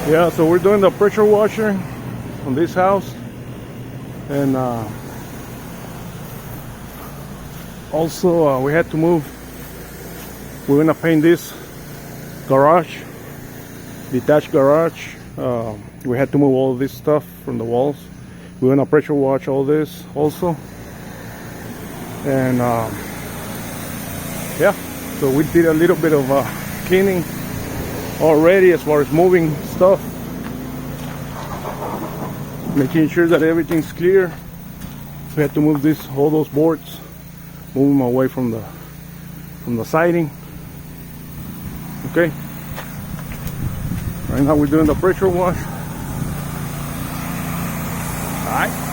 Yeah, so we're doing the pressure washer on this house, and also we had to move. We're gonna paint this garage, detached garage. We had to move all this stuff from the walls. We're gonna pressure wash all this also, and yeah, so we did a little bit of cleaning already as far as moving stuff, making sure that everything's clear. We had to move all those boards, move them away from the siding. Okay, right now we're doing the pressure wash. All right.